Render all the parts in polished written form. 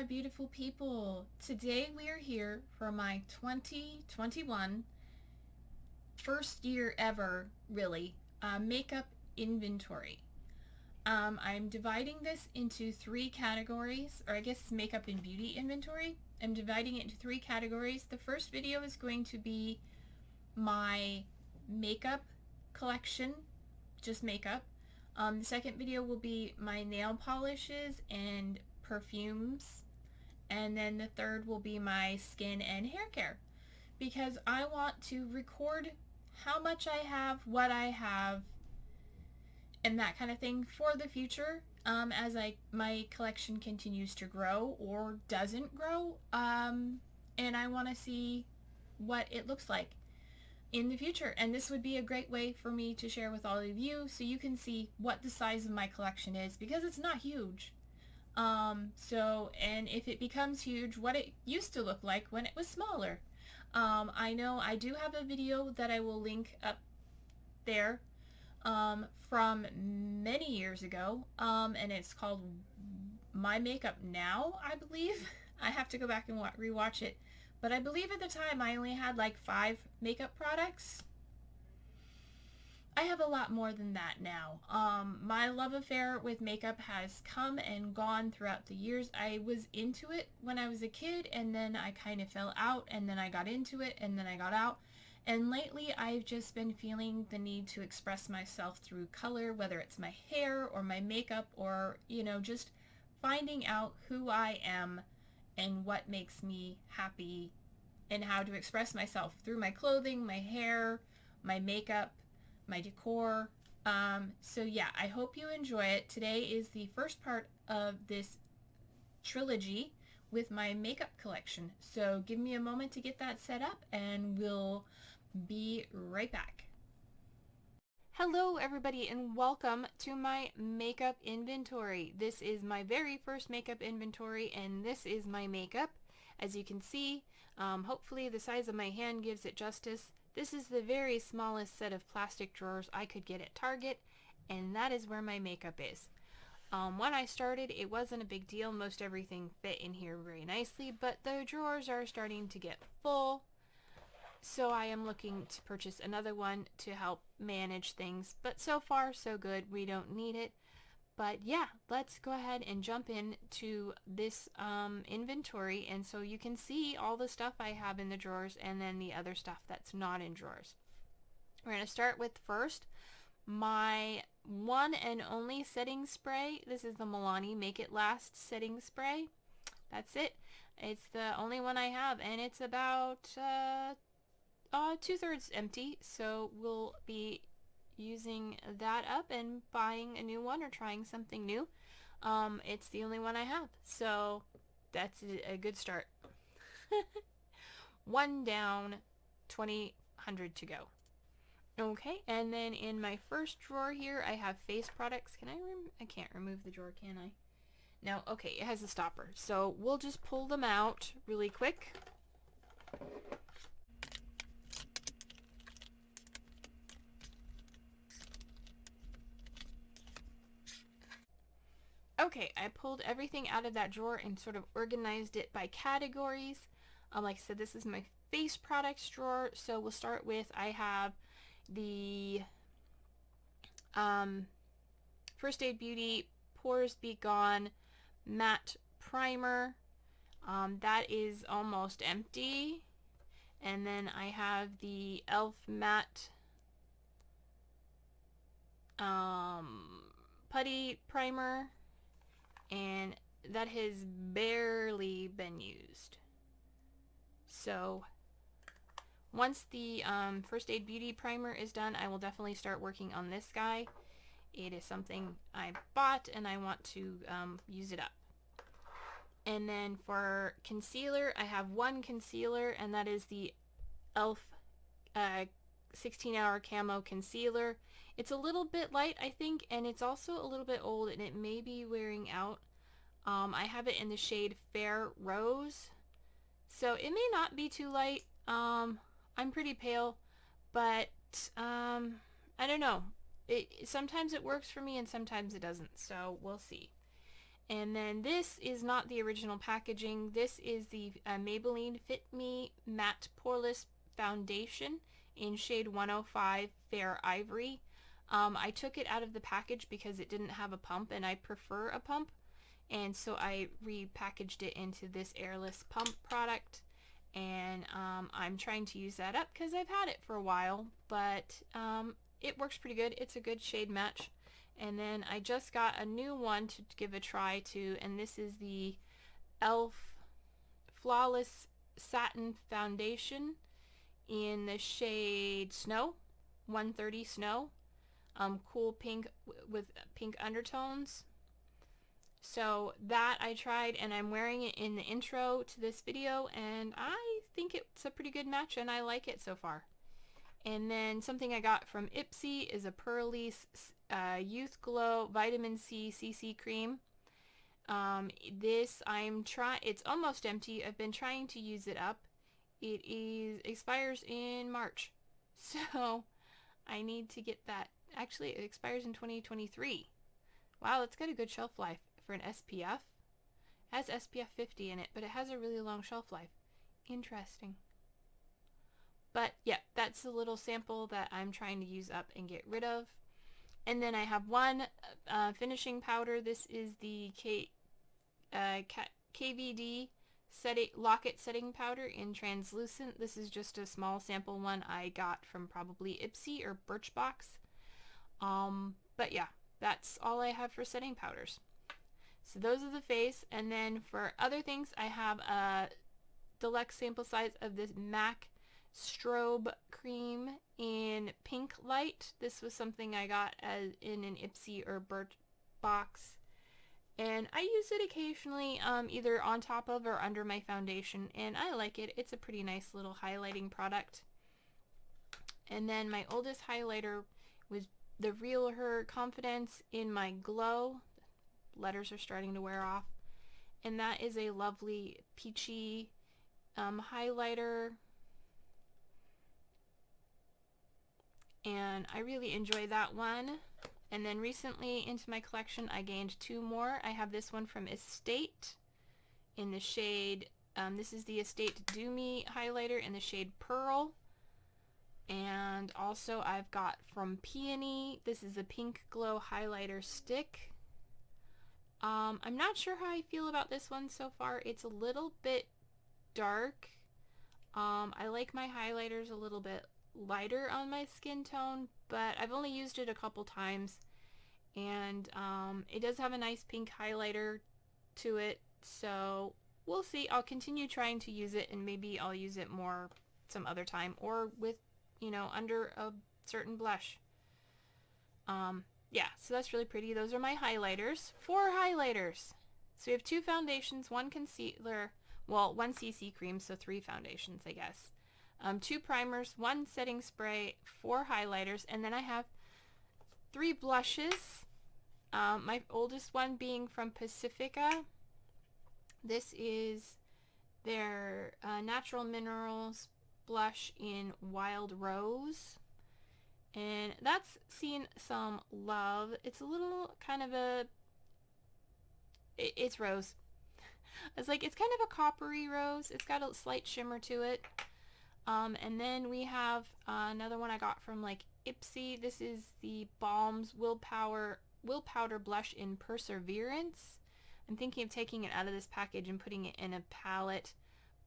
my beautiful people. Today we are here for my 2021 first year ever, really, makeup inventory. I'm dividing this into three categories, or I guess makeup and beauty inventory. I'm dividing it into three categories. The first video is going to be my makeup collection, just makeup. The second video will be my nail polishes and perfumes, and then the third will be my skin and hair care, because I want to record how much I have, what I have, and that kind of thing for the future, as my collection continues to grow or doesn't grow, and I want to see what it looks like in the future. And this would be a great way for me to share with all of you so you can see what the size of my collection is, because it's not huge. And if it becomes huge, what it used to look like when it was smaller. I know I do have a video that I will link up there from many years ago, and it's called My Makeup Now, I believe. I have to go back and rewatch it, but I believe at the time I only had like 5 makeup products. I have a lot more than that now. My love affair with makeup has come and gone throughout the years. I was into it when I was a kid, and then I kind of fell out, and then I got into it, and then I got out. And lately I've just been feeling the need to express myself through color, whether it's my hair or my makeup, or, you know, just finding out who I am and what makes me happy, and how to express myself through my clothing, my hair, my makeup, my decor. So yeah, I hope you enjoy it. Today is the first part of this trilogy with my makeup collection. So give me a moment to get that set up, and we'll be right back. Hello everybody, and welcome to my makeup inventory. This is my very first makeup inventory, and this is my makeup. As you can see, hopefully the size of my hand gives it justice. This is the very smallest set of plastic drawers I could get at Target, and that is where my makeup is. When I started, it wasn't a big deal. Most everything fit in here very nicely, but the drawers are starting to get full, so I am looking to purchase another one to help manage things. But so far, so good. We don't need it. But yeah, let's go ahead and jump into this inventory, and so you can see all the stuff I have in the drawers and then the other stuff that's not in drawers. We're going to start with first my one and only setting spray. This is the Milani Make It Last setting spray. That's it. It's the only one I have, and it's about 2/3 empty, so we'll be using that up and buying a new one or trying something new. It's the only one I have, so that's a good start. One down, 2,000 to go. Okay, and then in my first drawer here I have face products. I can't remove the drawer, can I? No, okay, it has a stopper, so we'll just pull them out really quick. Okay, I pulled everything out of that drawer and sort of organized it by categories. Like I said, this is my face products drawer, so we'll start with, I have the First Aid Beauty Pores Be Gone Matte Primer. That is almost empty. And then I have the e.l.f. Matte Putty Primer, and that has barely been used. So once the First Aid Beauty Primer is done, I will definitely start working on this guy. It is something I bought and I want to use it up. And then for concealer, I have one concealer, and that is the e.l.f. 16-Hour Camo Concealer. It's a little bit light, I think, and it's also a little bit old, and it may be wearing out. I have it in the shade Fair Rose, so it may not be too light. I'm pretty pale, but I don't know. Sometimes it works for me and sometimes it doesn't, so we'll see. And then this is not the original packaging. This is the Maybelline Fit Me Matte Poreless Foundation in shade 105 Fair Ivory. I took it out of the package because it didn't have a pump, and I prefer a pump. And so I repackaged it into this airless pump product. And I'm trying to use that up because I've had it for a while. But it works pretty good. It's a good shade match. And then I just got a new one to give a try to, and this is the e.l.f. Flawless Satin Foundation in the shade Snow, 130 Snow, cool pink with pink undertones. So that I tried, and I'm wearing it in the intro to this video, and I think it's a pretty good match, and I like it so far. And then something I got from Ipsy is a Pearlies Youth Glow Vitamin C CC Cream. This it's almost empty. I've been trying to use it up. It expires in March. So I need to get that. Actually, it expires in 2023. Wow, it's got a good shelf life for an SPF. It has SPF 50 in it, but it has a really long shelf life. Interesting. But yeah, that's a little sample that I'm trying to use up and get rid of. And then I have one finishing powder. This is the KVD Locket Setting Powder in Translucent. This is just a small sample one I got from probably Ipsy or Birchbox. But yeah, that's all I have for setting powders. So those are the face. And then for other things, I have a deluxe sample size of this MAC Strobe Cream in Pink Light. This was something I got in an Ipsy or Birchbox, and I use it occasionally either on top of or under my foundation, and I like it. It's a pretty nice little highlighting product. And then my oldest highlighter was the Real Her Confidence in My Glow. Letters are starting to wear off, and that is a lovely peachy highlighter. And I really enjoy that one. And then recently into my collection I gained two more. I have this one from Estate in the shade, this is the Estate Do Me highlighter in the shade Pearl. And also I've got from Peony, this is a Pink Glow highlighter stick. I'm not sure how I feel about this one so far. It's a little bit dark. I like my highlighters a little bit lighter on my skin tone, but I've only used it a couple times, and it does have a nice pink highlighter to it, so we'll see. I'll continue trying to use it, and maybe I'll use it more some other time, or with, you know, under a certain blush. Yeah, so that's really pretty. Those are my highlighters. 4 highlighters. So we have 2 foundations, 1 concealer, well, 1 CC cream, so 3 foundations, I guess. 2 primers, 1 setting spray, 4 highlighters, and then I have 3 blushes. My oldest one being from Pacifica. This is their Natural Minerals blush in Wild Rose. And that's seen some love. It's a little kind of a... It's rose. It's like, it's kind of a coppery rose. It's got a slight shimmer to it. And then we have another one I got from like Ipsy. This is the Balm's Willpower Blush in Perseverance. I'm thinking of taking it out of this package and putting it in a palette,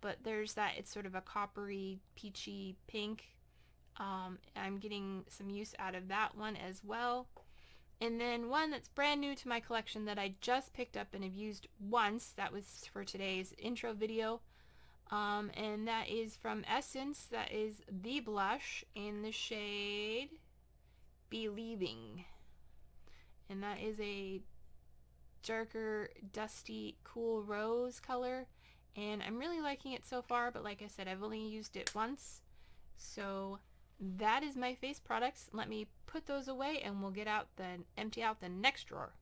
but there's that, it's sort of a coppery, peachy pink. I'm getting some use out of that one as well. And then one that's brand new to my collection that I just picked up and have used once, that was for today's intro video. And that is from Essence. That is the blush in the shade Believing. And that is a darker, dusty, cool rose color. And I'm really liking it so far, but like I said, I've only used it once. So that is my face products. Let me put those away and we'll empty out the next drawer.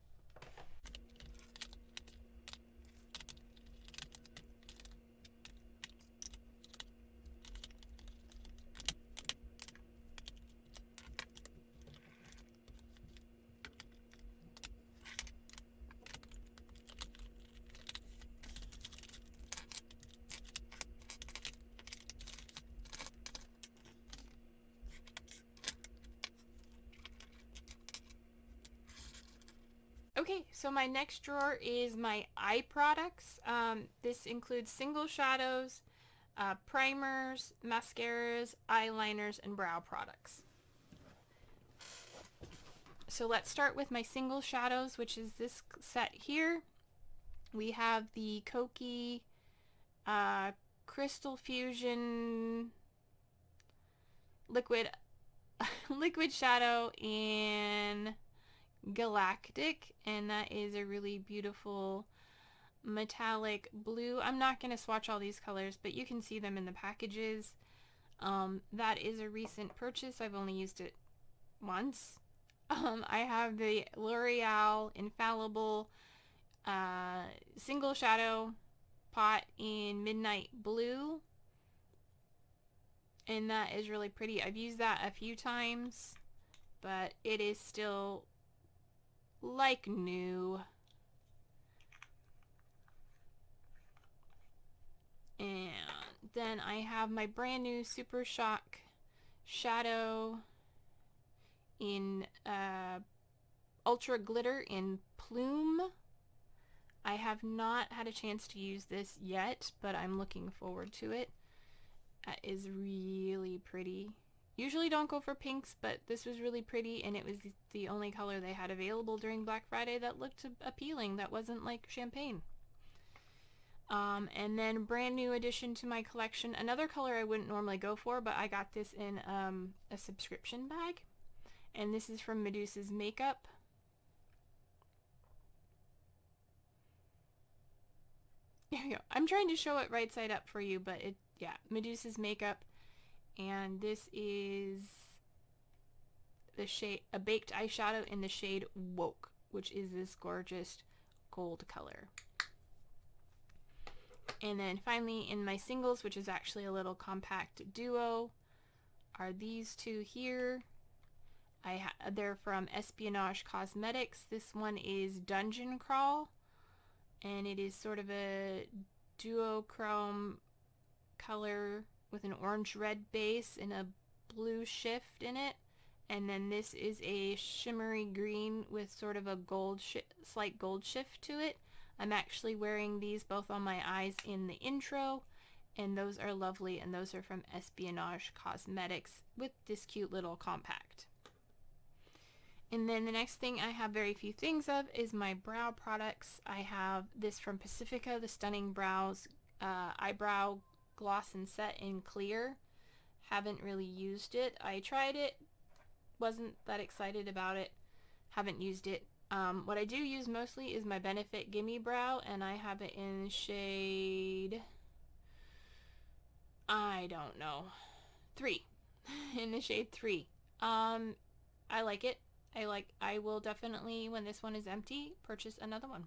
Okay, so my next drawer is my eye products. This includes single shadows, primers, mascaras, eyeliners, and brow products. So let's start with my single shadows, which is this set here. We have the Koki Crystal Fusion liquid shadow in Galactic, and that is a really beautiful metallic blue. I'm not going to swatch all these colors, but you can see them in the packages. That is a recent purchase. I've only used it once. I have the L'Oreal Infallible single shadow pot in Midnight Blue, and that is really pretty. I've used that a few times, but it is still like new. And then I have my brand new Super Shock shadow in Ultra Glitter in Plume. I have not had a chance to use this yet, but I'm looking forward to it. It is really pretty. Usually don't go for pinks, but this was really pretty, and it was the only color they had available during Black Friday that looked appealing, that wasn't like champagne. And then brand new addition to my collection, another color I wouldn't normally go for, but I got this in a subscription bag, and this is from Medusa's Makeup. There you go. I'm trying to show it right side up for you, but yeah, Medusa's Makeup, and this is the shade, a baked eyeshadow in the shade Woke, which is this gorgeous gold color. And then finally in my singles, which is actually a little compact duo, are these two here. They're from Espionage Cosmetics. This one is Dungeon Crawl, and it is sort of a duochrome color with an orange red base and a blue shift in it. And then this is a shimmery green with sort of a slight gold shift to it. I'm actually wearing these both on my eyes in the intro, and those are lovely, and those are from Espionage Cosmetics with this cute little compact. And then the next thing I have very few things of is my brow products. I have this from Pacifica, the Stunning Brows Eyebrow Gloss and Set in Clear. Haven't really used it. I tried it, wasn't that excited about it, haven't used it. What I do use mostly is my Benefit Gimme Brow, and I have it in shade, I don't know, 3. In the shade 3. I like it. I will definitely, when this one is empty, purchase another one.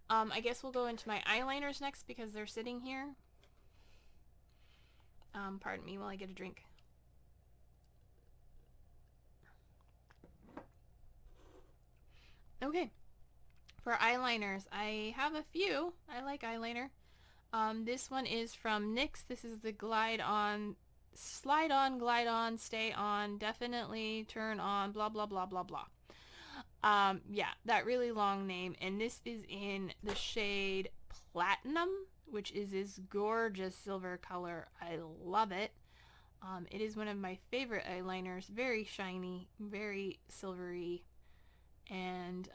I guess we'll go into my eyeliners next because they're sitting here. Pardon me while I get a drink. Okay, for eyeliners, I have a few. I like eyeliner. This one is from NYX. This is the Glide On, Slide On, Glide On, Stay On, Definitely Turn On, blah, blah, blah, blah, blah. Yeah, that really long name. And this is in the shade Platinum, which is this gorgeous silver color. I love it. It is one of my favorite eyeliners. Very shiny, very silvery, and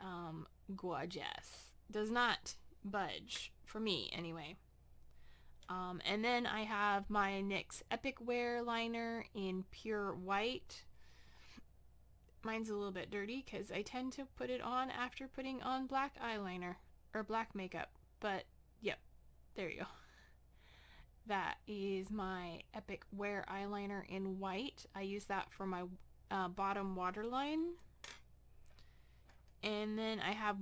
gorgeous. Does not budge, for me anyway. And then I have my NYX Epic Wear liner in Pure White. Mine's a little bit dirty because I tend to put it on after putting on black eyeliner or black makeup, but yep, there you go. That is my Epic Wear eyeliner in white. I use that for my bottom waterline. And then I have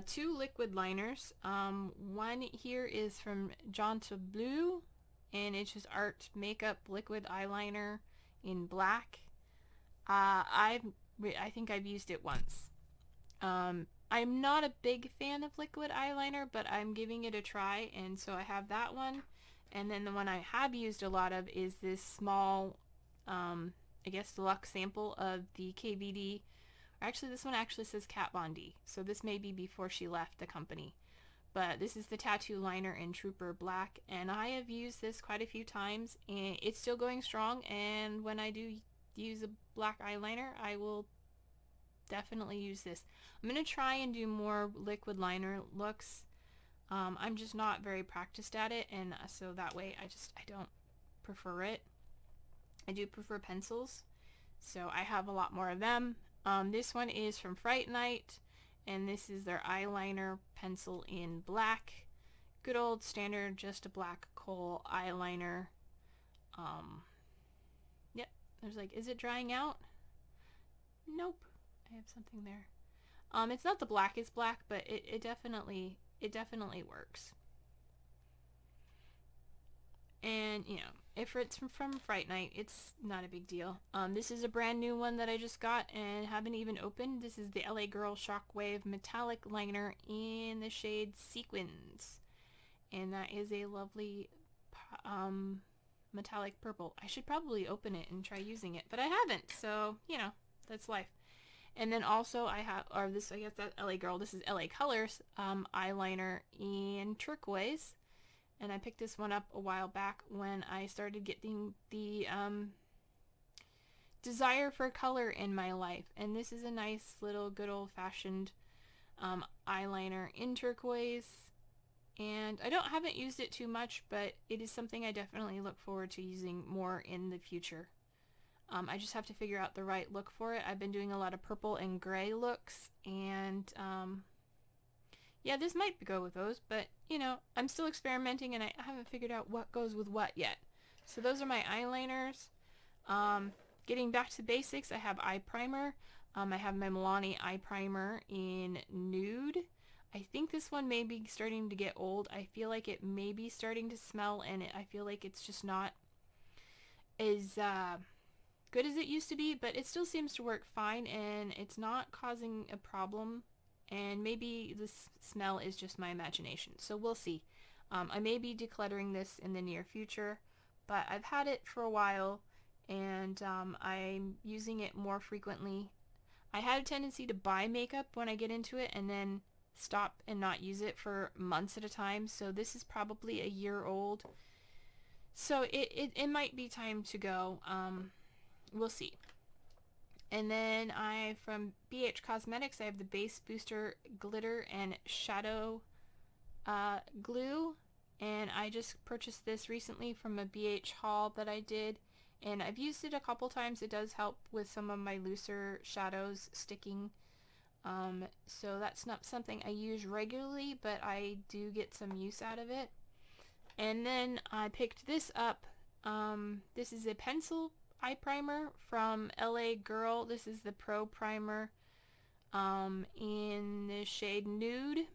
2 liquid liners. One here is from Janta Blue, and it's just Art Makeup liquid eyeliner in black. I think I've used it once. I'm not a big fan of liquid eyeliner, but I'm giving it a try, and so I have that one. And then the one I have used a lot of is this small, I guess deluxe sample of the KVD Actually, this one actually says Kat Von D, so this may be before she left the company. But this is the tattoo liner in Trooper Black, and I have used this quite a few times, and it's still going strong. And when I do use a black eyeliner, I will definitely use this. I'm going to try and do more liquid liner looks. I'm just not very practiced at it, and so that way I don't prefer it. I do prefer pencils, so I have a lot more of them. This one is from Fright Night, and this is their eyeliner pencil in black. Good old standard, just a black kohl eyeliner. Yep, there's like, is it drying out? Nope, I have something there. It's not the blackest black, but it definitely works. And, you know, if it's from Fright Night, it's not a big deal. This is a brand new one that I just got and haven't even opened. This is the LA Girl Shockwave Metallic Liner in the shade Sequins. And that is a lovely metallic purple. I should probably open it and try using it, but I haven't, so, you know, that's life. And then also I have, or this, I guess that's LA Girl, this is LA Colors eyeliner in turquoise. And I picked this one up a while back when I started getting the desire for color in my life. And this is a nice little good old-fashioned eyeliner in turquoise. And I haven't used it too much, but it is something I definitely look forward to using more in the future. I just have to figure out the right look for it. I've been doing a lot of purple and gray looks, and yeah, this might go with those, but, you know, I'm still experimenting, and I haven't figured out what goes with what yet. So those are my eyeliners. Getting back to basics, I have eye primer. I have my Milani Eye Primer in Nude. I think this one may be starting to get old. I feel like it may be starting to smell, and I feel like it's just not as good as it used to be, but it still seems to work fine, and it's not causing a problem. And maybe this smell is just my imagination, so we'll see. I may be decluttering this in the near future, but I've had it for a while, and I'm using it more frequently. I had a tendency to buy makeup when I get into it and then stop and not use it for months at a time, so this is probably a year old. So it might be time to go. We'll see. And then from BH Cosmetics, I have the Base Booster Glitter and Shadow Glue. And I just purchased this recently from a BH haul that I did. And I've used it a couple times. It does help with some of my looser shadows sticking. So that's not something I use regularly, but I do get some use out of it. And then I picked this up. This is a pencil eye primer from LA Girl. This is the Pro Primer in the shade Nude.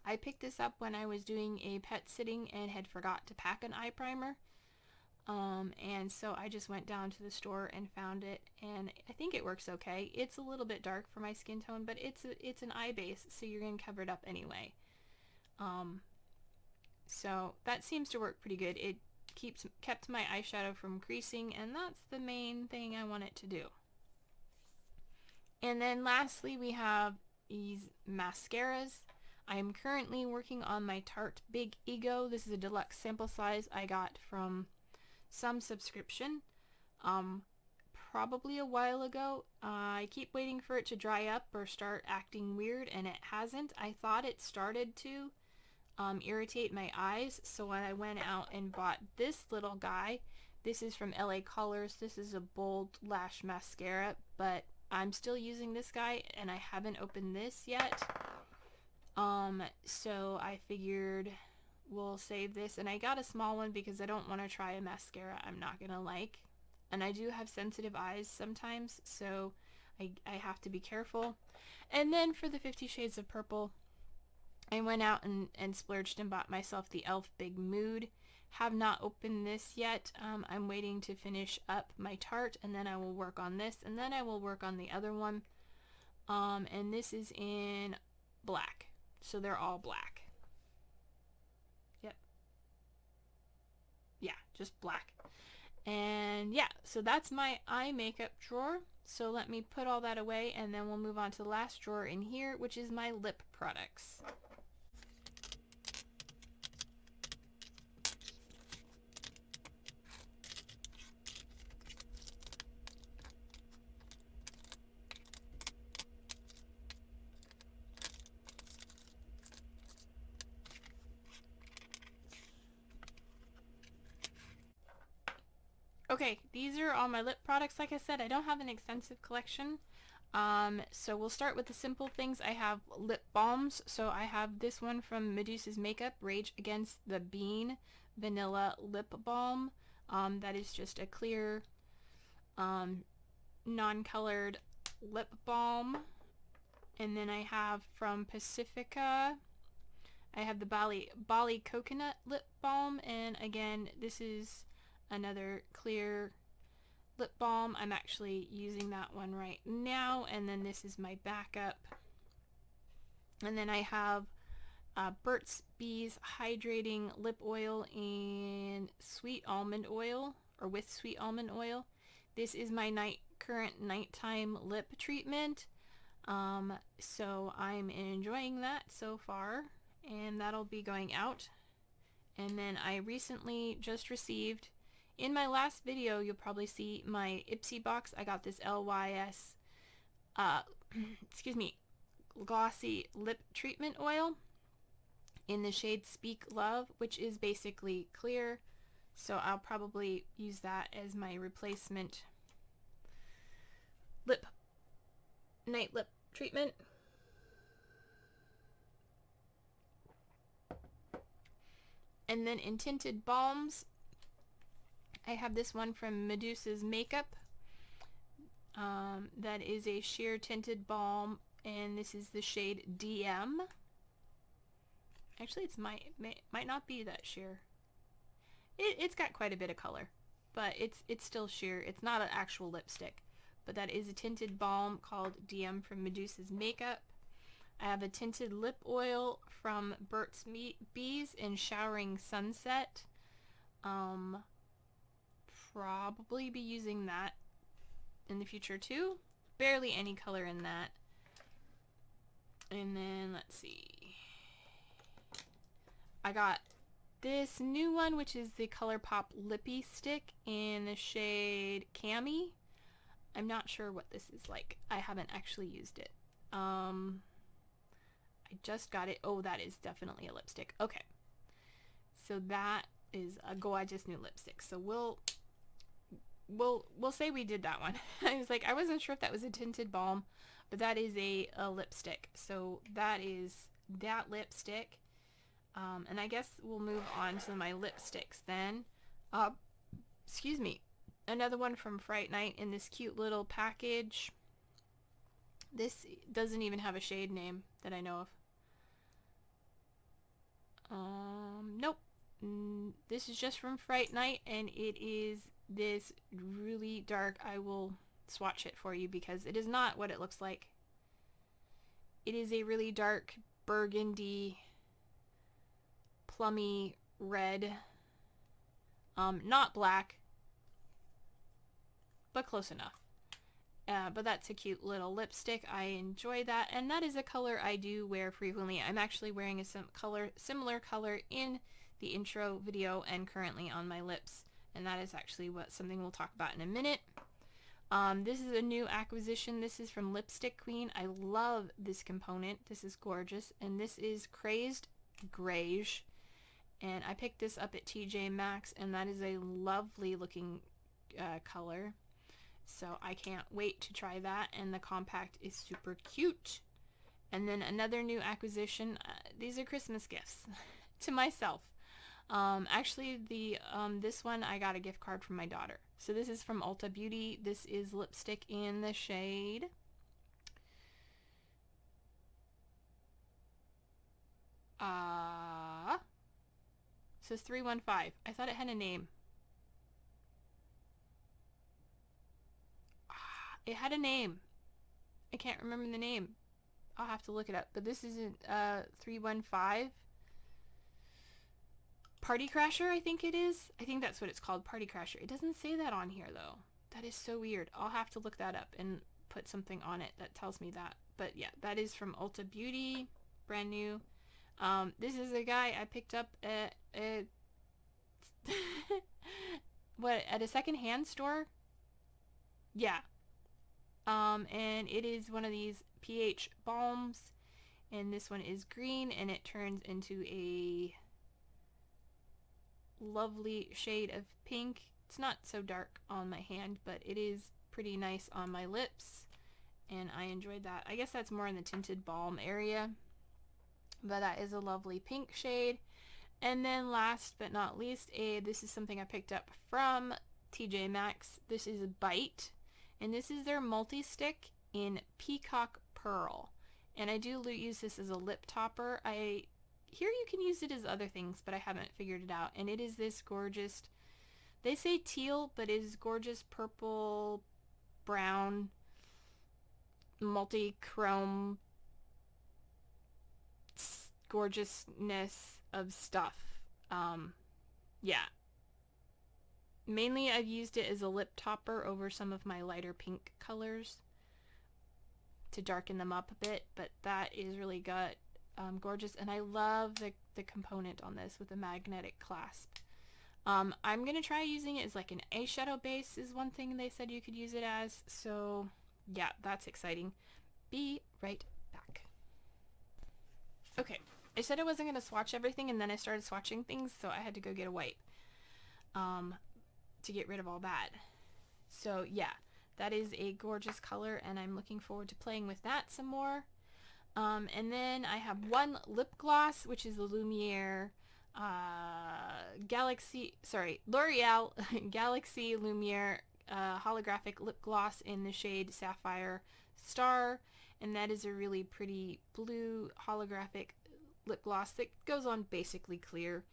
I picked this up when I was doing a pet sitting and had forgot to pack an eye primer. And so I just went down to the store and found it, and I think it works okay. It's a little bit dark for my skin tone, but it's an eye base, so you're going to cover it up anyway. So that seems to work pretty good. It kept my eyeshadow from creasing, and that's the main thing I want it to do. And then lastly, we have these mascaras. I am currently working on my Tarte Big Ego. This is a deluxe sample size I got from some subscription probably a while ago. I keep waiting for it to dry up or start acting weird, and it hasn't. I thought it started to irritate my eyes, so when I went out and bought this little guy, this is from LA Colors. This is a bold lash mascara, but I'm still using this guy, and I haven't opened this yet. So I figured we'll save this, and I got a small one because I don't want to try a mascara I'm not gonna like, and I do have sensitive eyes sometimes, so I have to be careful. And then for the 50 Shades of Purple, I went out and splurged and bought myself the e.l.f. Big Mood. Have not opened this yet. I'm waiting to finish up my Tarte, and then I will work on this, and then I will work on the other one. And this is in black, so they're all black. Yep. Yeah, just black. And yeah, so that's my eye makeup drawer. So let me put all that away, and then we'll move on to the last drawer in here, which is my lip products. Okay, these are all my lip products. Like I said, I don't have an extensive collection. So we'll start with the simple things. I have lip balms. So I have this one from Medusa's Makeup, Rage Against the Bean Vanilla Lip Balm. That is just a clear, non-colored lip balm. And then I have from Pacifica, I have the Bali Coconut Lip Balm. And again, this is another clear lip balm. I'm actually using that one right now, and then this is my backup. And then I have Burt's Bees Hydrating Lip Oil in Sweet Almond Oil, or with Sweet Almond Oil. This is my current nighttime lip treatment. So I'm enjoying that so far, and that'll be going out. And then I recently just received, in my last video, you'll probably see my Ipsy box. I got this LYS, excuse me, Glossy Lip Treatment Oil in the shade Speak Love, which is basically clear. So I'll probably use that as my replacement night lip treatment. And then in tinted balms, I have this one from Medusa's Makeup. That is a sheer tinted balm, and this is the shade DM. Actually, it might not be that sheer. It's got quite a bit of color, but it's still sheer. It's not an actual lipstick, but that is a tinted balm called DM from Medusa's Makeup. I have a tinted lip oil from Burt's Bees in Showering Sunset. Probably be using that in the future too. Barely any color in that. And then let's see, I got this new one, which is the Colourpop Lippie stick in the shade Cami. I'm not sure what this is like. I haven't actually used it. I just got it. Oh, that is definitely a lipstick. Okay, so that is a gorgeous new lipstick. So we'll say we did that one. I was like, I wasn't sure if that was a tinted balm, but that is a lipstick. So that is that lipstick. And I guess we'll move on to my lipsticks then. Excuse me. Another one from Fright Night in this cute little package. This doesn't even have a shade name that I know of. Nope. This is just from Fright Night, and it is this really dark, I will swatch it for you because it is not what it looks like. It is a really dark burgundy, plummy red, not black, but close enough. But that's a cute little lipstick. I enjoy that, and that is a color I do wear frequently. I'm actually wearing a similar color in the intro video and currently on my lips, and that is actually something we'll talk about in a minute. This is a new acquisition. This is from Lipstick Queen. I love this component. This is gorgeous, and this is Crazed Greige, and I picked this up at TJ Maxx, and that is a lovely looking color. So I can't wait to try that, and the compact is super cute. And then another new acquisition. These are Christmas gifts to myself. Actually, this one I got a gift card from my daughter. So this is from Ulta Beauty. This is lipstick in the shade says 315. I thought it had a name. It had a name. I can't remember the name. I'll have to look it up. But this isn't 315. Party Crasher, I think it is. I think that's what it's called, Party Crasher. It doesn't say that on here though. That is so weird. I'll have to look that up and put something on it that tells me that. But yeah, that is from Ulta Beauty, brand new. This is a guy I picked up at a at a secondhand store. Yeah. And it is one of these pH balms, and this one is green, and it turns into a lovely shade of pink. It's not so dark on my hand, but it is pretty nice on my lips, and I enjoyed that. I guess that's more in the tinted balm area, but that is a lovely pink shade. And then last but not least, this is something I picked up from TJ Maxx. This is a Bite, and this is their multi-stick in Peacock Pearl. And I do use this as a lip topper. I hear you can use it as other things, but I haven't figured it out. And it is this gorgeous, they say teal, but it is gorgeous purple, brown, multi-chrome gorgeousness of stuff. Yeah. Mainly I've used it as a lip topper over some of my lighter pink colors to darken them up a bit, but that is really good. Gorgeous, and I love the component on this with the magnetic clasp. I'm gonna try using it as like an eyeshadow base is one thing they said you could use it as, so yeah, that's exciting. Be right back. Okay, I said I wasn't gonna swatch everything, and then I started swatching things, so I had to go get a wipe to get rid of all that. So yeah, that is a gorgeous color, and I'm looking forward to playing with that some more. And then I have one lip gloss, which is the Lumiere L'Oreal Galaxy Lumiere Holographic Lip Gloss in the shade Sapphire Star, and that is a really pretty blue holographic lip gloss that goes on basically clear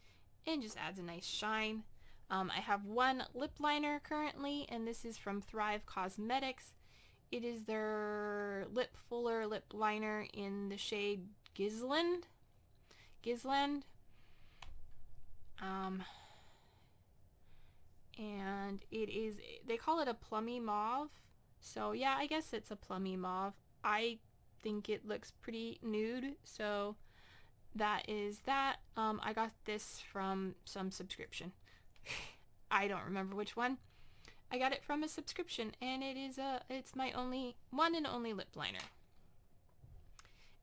and just adds a nice shine. I have one lip liner currently, and this is from Thrive Cosmetics. It is their Lip Fuller lip liner in the shade Gizland. And it is, they call it a plummy mauve. So yeah, I guess it's a plummy mauve. I think it looks pretty nude, so that is that. I got this from some subscription. I don't remember which one. I got it from a subscription, and it's my one and only lip liner.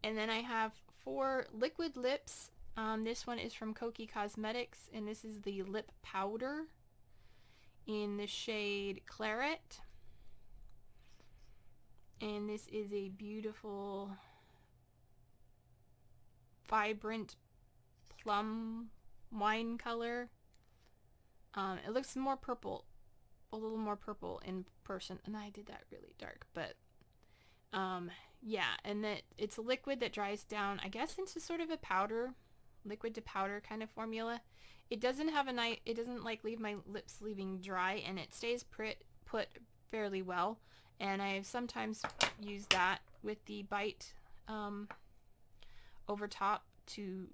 And then I have 4 liquid lips. This one is from Koki Cosmetics, and this is the lip powder in the shade Claret. And this is a beautiful, vibrant plum wine color. It looks more purple, a little more purple in person, and I did that really dark, but yeah, and that it's a liquid that dries down, I guess, into sort of a powder, liquid to powder kind of formula. It doesn't have it doesn't like leave my lips leaving dry, and it stays put fairly well, and I've sometimes used that with the Bite over top to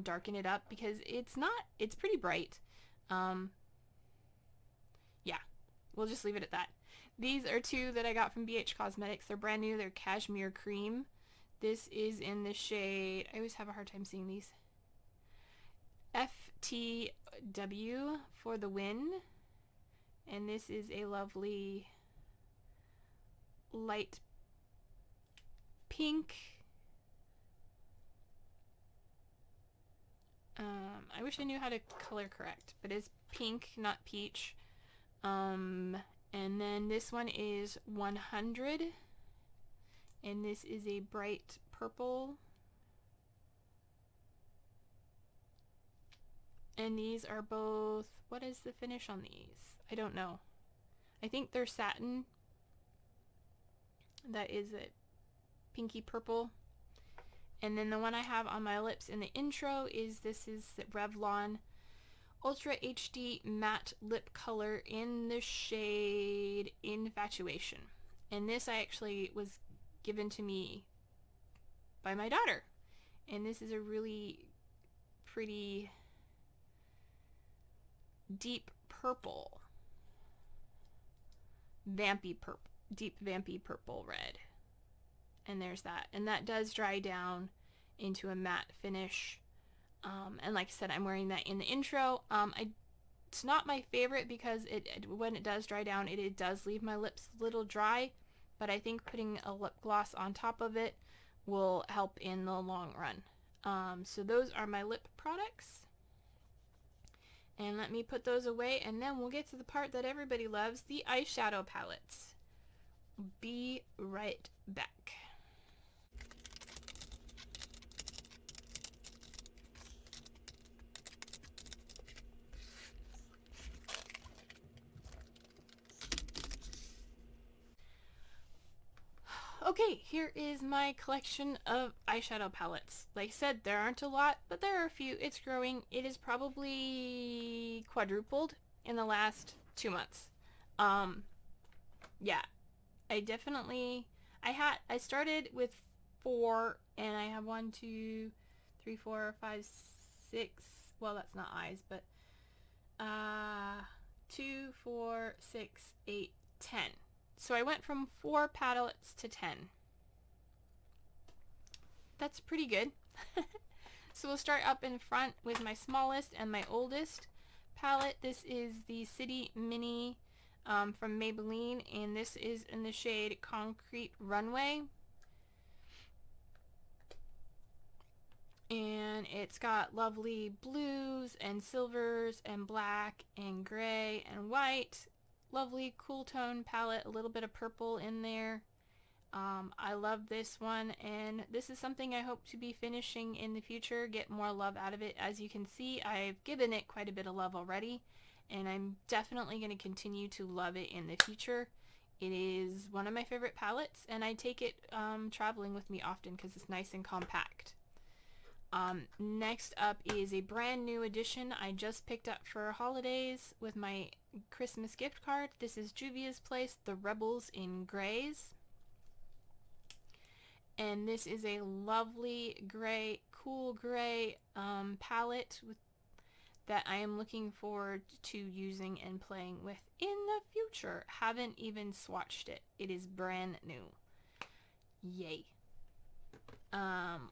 darken it up, because it's pretty bright. Yeah, we'll just leave it at that. These are 2 that I got from BH Cosmetics. They're brand new. They're Cashmere Cream. This is in the shade, I always have a hard time seeing these, FTW for the win. And this is a lovely light pink. I wish I knew how to color correct, but it's pink, not peach. And then this one is 100, and this is a bright purple. And these are both, what is the finish on these? I don't know. I think they're satin. That is a pinky purple. And then the one I have on my lips in the intro is the Revlon Ultra HD Matte Lip Color in the shade Infatuation. And this actually was given to me by my daughter. And this is a really pretty deep purple. vampy purple, deep vampy purple red. And there's that. And that does dry down into a matte finish. And like I said, I'm wearing that in the intro. It's not my favorite because when it does dry down, it does leave my lips a little dry. But I think putting a lip gloss on top of it will help in the long run. So those are my lip products. And let me put those away, and then we'll get to the part that everybody loves, the eyeshadow palettes. Be right back. Okay, here is my collection of eyeshadow palettes. Like I said, there aren't a lot, but there are a few. It's growing. It is probably quadrupled in the last 2 months. Yeah, I started with 4, and I have 1, 2, 3, 4, 5, 6. Well, that's not eyes, but 2, 4, 6, 8, 10. So I went from 4 palettes to 10. That's pretty good. So we'll start up in front with my smallest and my oldest palette. This is the City Mini from Maybelline, and this is in the shade Concrete Runway. And it's got lovely blues and silvers and black and gray and white. Lovely cool tone palette, a little bit of purple in there. I love this one, and this is something I hope to be finishing in the future, get more love out of it. As you can see, I've given it quite a bit of love already, and I'm definitely going to continue to love it in the future. It is one of my favorite palettes, and I take it traveling with me often because it's nice and compact. Next up is a brand new edition I just picked up for holidays with my Christmas gift card. This is Juvia's Place, The Rebels in Grays. And this is a lovely gray, cool gray palette that I am looking forward to using and playing with in the future. Haven't even swatched it. It is brand new. Yay.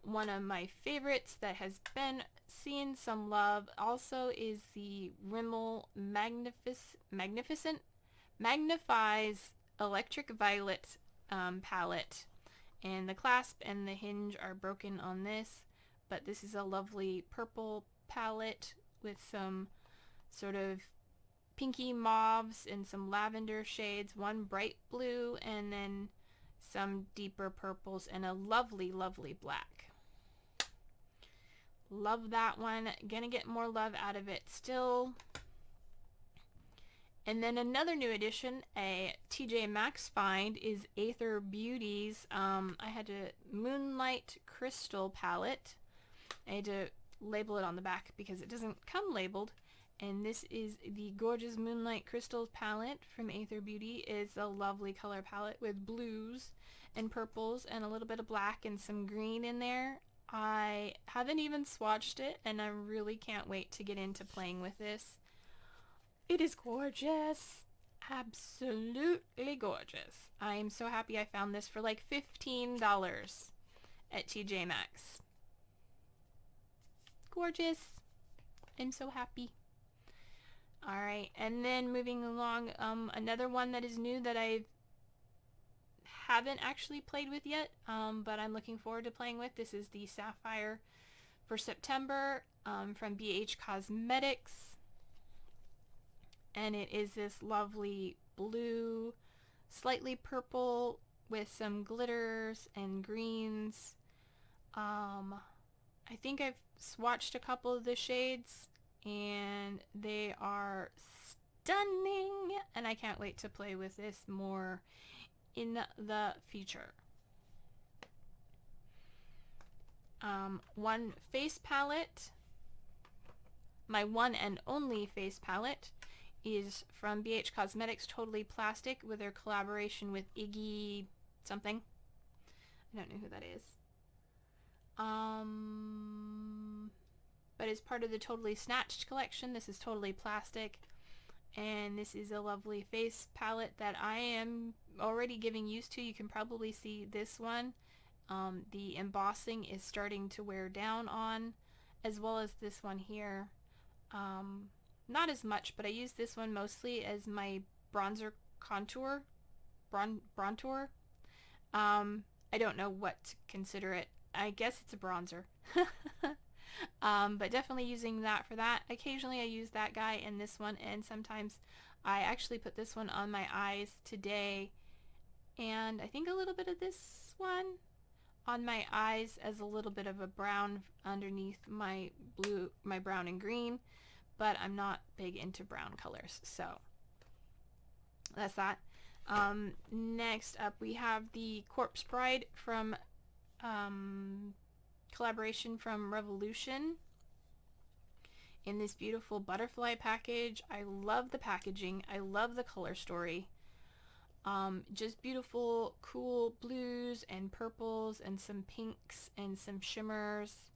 One of my favorites that has been seeing some love also is the Rimmel Magnifies Electric Violet palette. And the clasp and the hinge are broken on this, but this is a lovely purple palette with some sort of pinky mauves and some lavender shades, one bright blue, and then some deeper purples, and a lovely, lovely black. Love that one. Gonna get more love out of it still. And then another new addition, a TJ Maxx find, is Aether Beauty's, I had a Moonlight Crystal palette. I had to label it on the back because it doesn't come labeled. And this is the gorgeous Moonlight Crystals palette from Aether Beauty. It's a lovely color palette with blues and purples and a little bit of black and some green in there. I haven't even swatched it, and I really can't wait to get into playing with this. It is gorgeous. Absolutely gorgeous. I am so happy I found this for like $15 at TJ Maxx. Gorgeous. I'm so happy. Alright, and then moving along, another one that is new that I haven't actually played with yet, but I'm looking forward to playing with. This is the Sapphire for September from BH Cosmetics. And it is this lovely blue, slightly purple with some glitters and greens. I think I've swatched a couple of the shades, and they are stunning, and I can't wait to play with this more in the future. One face palette, my one and only face palette, is from BH Cosmetics, Totally Plastic, with their collaboration with Iggy something. I don't know who that is. But it's part of the Totally Snatched collection. This is Totally Plastic. and this is a lovely face palette that I am already getting used to. You can probably see this one. The embossing is starting to wear down on, as well as this one here. Not as much, but I use this one mostly as my bronzer contour. Bronzer. I don't know what to consider it. I guess it's a bronzer. But definitely using that for that. Occasionally I use that guy and this one, and sometimes I actually put this one on my eyes today, and I think a little bit of this one on my eyes as a little bit of a brown underneath my blue, my brown and green, but I'm not big into brown colors, so that's that. Next up we have the Corpse Bride from collaboration from Revolution in this beautiful butterfly package. I love the packaging. I love the color story. Just beautiful, cool blues and purples and some pinks and some shimmers.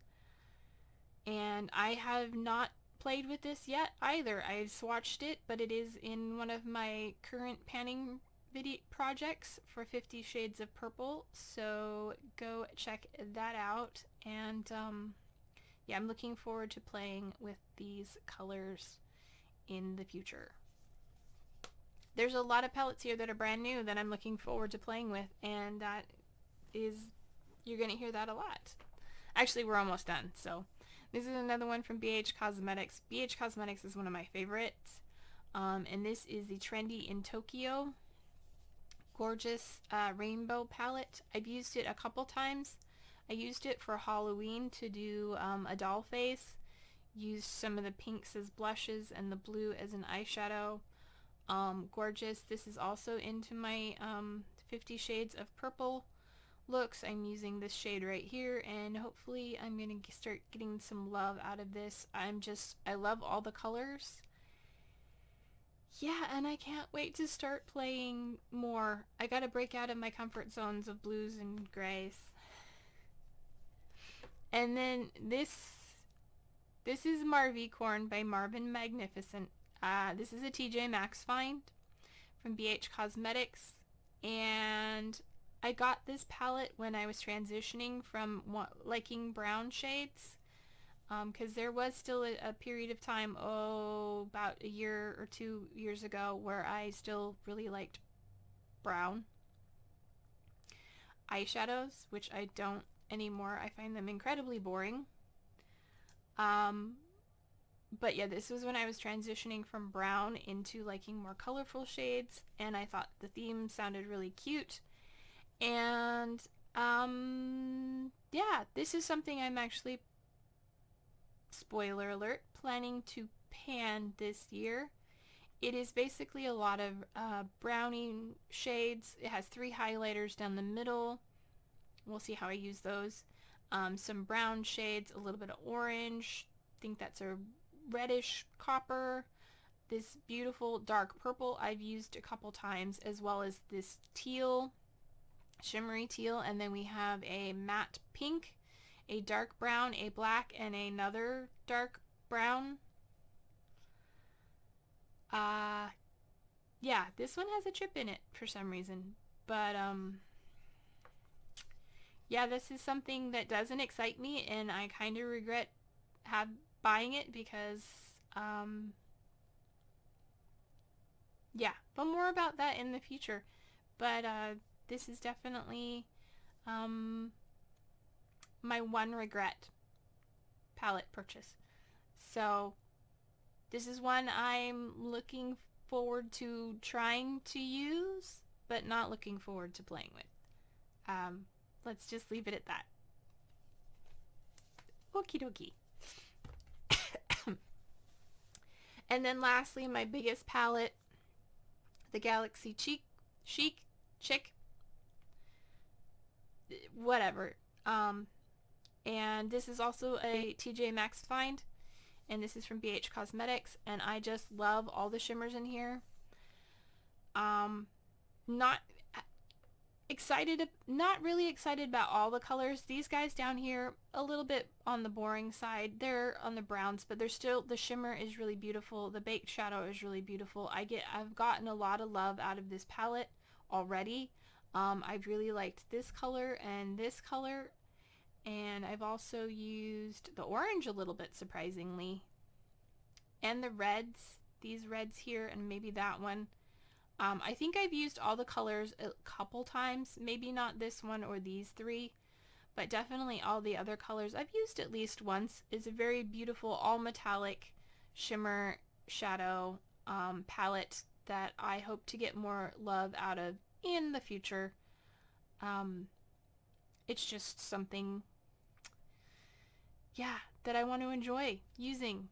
And I have not played with this yet either. I've swatched it, but it is in one of my current panning video projects for 50 Shades of Purple, so go check that out. And yeah, I'm looking forward to playing with these colors in the future. There's a lot of palettes here that are brand new that I'm looking forward to playing with, and that is, you're gonna hear that a lot. Actually, we're almost done. So this is another one from BH Cosmetics. BH Cosmetics is one of my favorites, and this is the Trendy in Tokyo gorgeous rainbow palette. I've used it a couple times. I used it for Halloween to do a doll face. Used some of the pinks as blushes and the blue as an eyeshadow. Gorgeous. This is also into my 50 Shades of Purple looks. I'm using this shade right here, and hopefully I'm going to start getting some love out of this. I love all the colors. Yeah, and I can't wait to start playing more. I gotta break out of my comfort zones of blues and grays. And then this is Marvy Corn by Marvin Magnificent. This is a TJ Maxx find from BH Cosmetics, and I got this palette when I was transitioning from liking brown shades, because there was still a period of time, about a year or 2 years ago, where I still really liked brown eyeshadows, which I don't anymore. I find them incredibly boring. But yeah, this was when I was transitioning from brown into liking more colorful shades, and I thought the theme sounded really cute. And yeah, this is something I'm actually, spoiler alert, planning to pan this year. It is basically a lot of browning shades. It has 3 highlighters down the middle. We'll see how I use those. Some brown shades, a little bit of orange. I think that's a reddish copper. This beautiful dark purple I've used a couple times, as well as this teal, shimmery teal, and then we have a matte pink, a dark brown, a black, and another dark brown. Yeah, this one has a chip in it for some reason, but yeah, this is something that doesn't excite me, and I kind of regret buying it because yeah, but more about that in the future. But this is definitely my one regret palette purchase. So this is one I'm looking forward to trying to use, but not looking forward to playing with. Let's just leave it at that. Okie dokie. And then lastly, my biggest palette, the Galaxy Chic, whatever. And this is also a TJ Maxx find, and this is from BH Cosmetics, and I just love all the shimmers in here. Not not really excited about all the colors. These guys down here, a little bit on the boring side. They're on the browns, but they're still, the shimmer is really beautiful. The baked shadow is really beautiful. I've gotten a lot of love out of this palette already. I've really liked this color, and I've also used the orange a little bit, surprisingly, and the reds, these reds here, and maybe that one. I think I've used all the colors a couple times, maybe not this one or these three, but definitely all the other colors I've used at least once. It's a very beautiful all metallic shimmer shadow palette that I hope to get more love out of in the future. It's just something, yeah, that I want to enjoy using.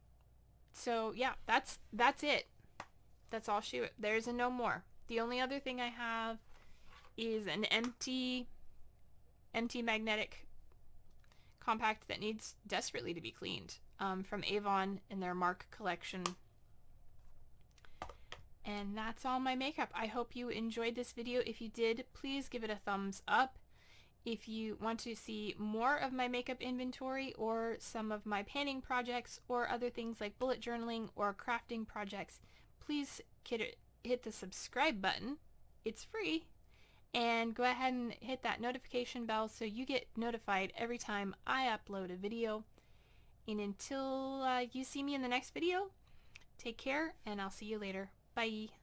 So yeah, that's it. That's all there's a no more. The only other thing I have is an empty magnetic compact that needs desperately to be cleaned, from Avon in their Mark collection. And that's all my makeup. I hope you enjoyed this video. If you did, please give it a thumbs up. If you want to see more of my makeup inventory or some of my panning projects or other things like bullet journaling or crafting projects, please hit the subscribe button. It's free. And go ahead and hit that notification bell so you get notified every time I upload a video. And until you see me in the next video, take care, and I'll see you later. Bye.